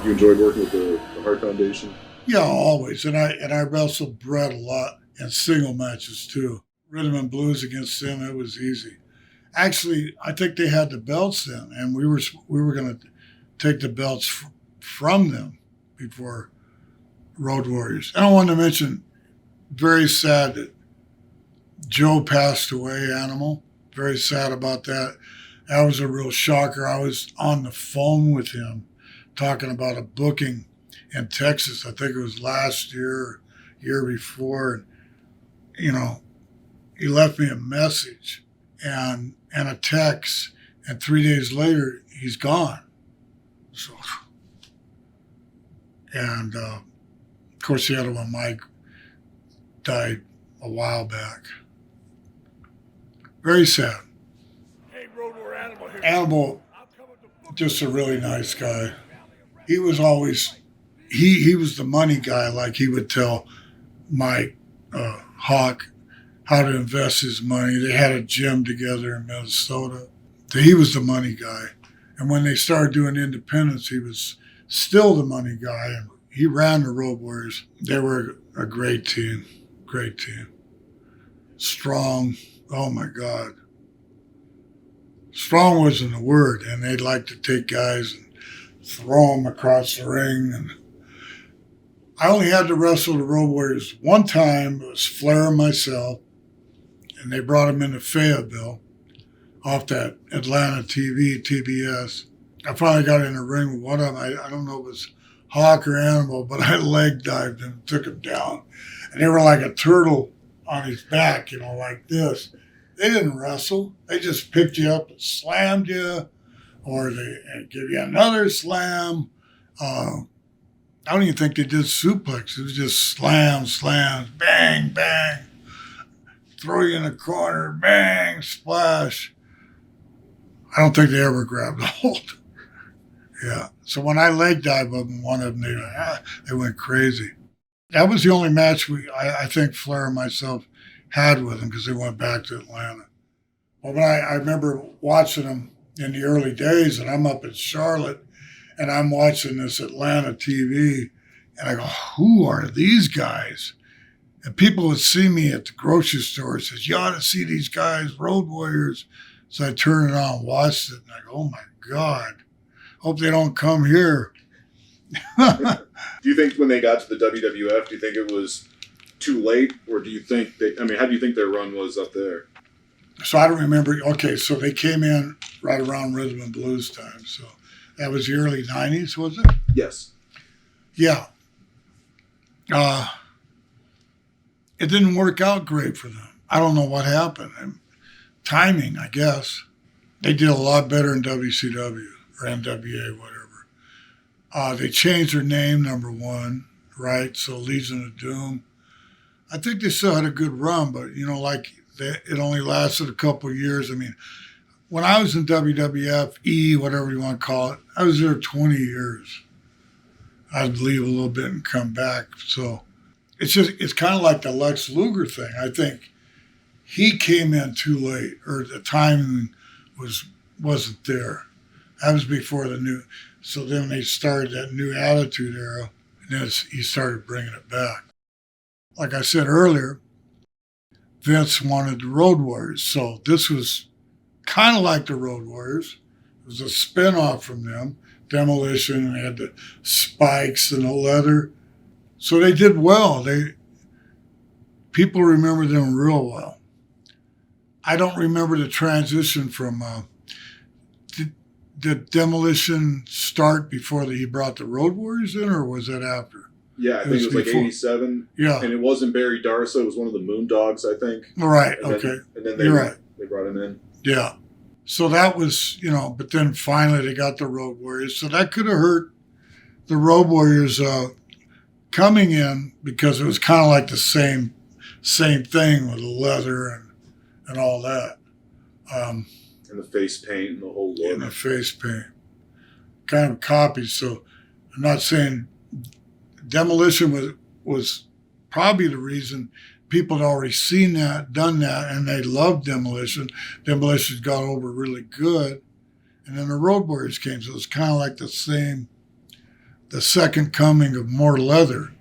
You enjoyed working with the Hart Foundation? Yeah, always. And I wrestled Brett a lot in single matches too. Rhythm and blues against them, it was easy. Actually, I think they had the belts then, and we were going to take the belts from them before Road Warriors. And I wanted to mention, very sad that Joe passed away, Animal. Very sad about that. That was a real shocker. I was on the phone with him talking about a booking in Texas. I think it was last year, year before. And, you know, he left me a message and a text, and 3 days later, he's gone. So, and of course, the other one, Mike, died a while back. Very sad. Hey, Road War Animal here. Animal, just a really nice guy. He was always, he was the money guy. Like he would tell Mike Hawk how to invest his money. They had a gym together in Minnesota. So he was the money guy. And when they started doing independence, he was still the money guy. And he ran the Road Warriors. They were a great team. Great team. Strong. Oh my God. Strong wasn't a word. And they'd like to take guys and throw them across the ring. And I only had to wrestle the Road Warriors one time. It was Flair and myself. And they brought him into Fayetteville off that Atlanta TV, TBS. I finally got in the ring with one of them. I don't know if it was Hawk or Animal, but I leg dived him and took him down. And they were like a turtle on his back, like this. They didn't wrestle. They just picked you up and slammed you, or they give you another slam. I don't even think they did suplex. It was just slams, bang, bang. Throw you in the corner, bang, splash. I don't think they ever grabbed a hold. Yeah. So when I leg dived them, one of them, they went crazy. That was the only match I think Flair and myself had with them because they went back to Atlanta. Well, but I remember watching them in the early days, and I'm up in Charlotte, and I'm watching this Atlanta TV, and I go, who are these guys? And people would see me at the grocery store and says, you ought to see these guys, Road Warriors. So I turned it on and watched it, and I go, oh my God, hope they don't come here. Do you think when they got to the WWF, do you think it was too late? Or do you think how do you think their run was up there? So I don't remember. Okay, so they came in right around Rhythm and Blues time. So that was the early 90s, was it? Yes. Yeah. It didn't work out great for them. I don't know what happened. Timing, I guess. They did a lot better in WCW or NWA, whatever. They changed their name, number one, right? So Legion of Doom. I think they still had a good run, but, it only lasted a couple of years. I mean, when I was in WWF, whatever you want to call it, I was there 20 years. I'd leave a little bit and come back. So it's kind of like the Lex Luger thing. I think he came in too late, or the timing wasn't there. That was before the new. So then they started that new Attitude Era, and then he started bringing it back. Like I said earlier, Vince wanted the Road Warriors, so this was kind of like the Road Warriors. It was a spin-off from them, Demolition, and they had the spikes and the leather. So they did well. People remember them real well. I don't remember the transition from. Did Demolition start before he brought the Road Warriors in, or was that after? Yeah, I think it was like 87. Yeah. And it wasn't Barry Darso. It was one of the Moondogs, I think. Right, and okay. And then they brought him in. Yeah. So that was, but then finally they got the Road Warriors. So that could have hurt the Road Warriors coming in, because it was kind of like the same thing with the leather and all that. And the face paint and the whole look. And the face paint. Kind of copies. So I'm not saying Demolition was probably the reason people had already seen that, done that, and they loved Demolition. Demolition got over really good. And then the Road Warriors came. So it's kind of like the same the second coming of more leather.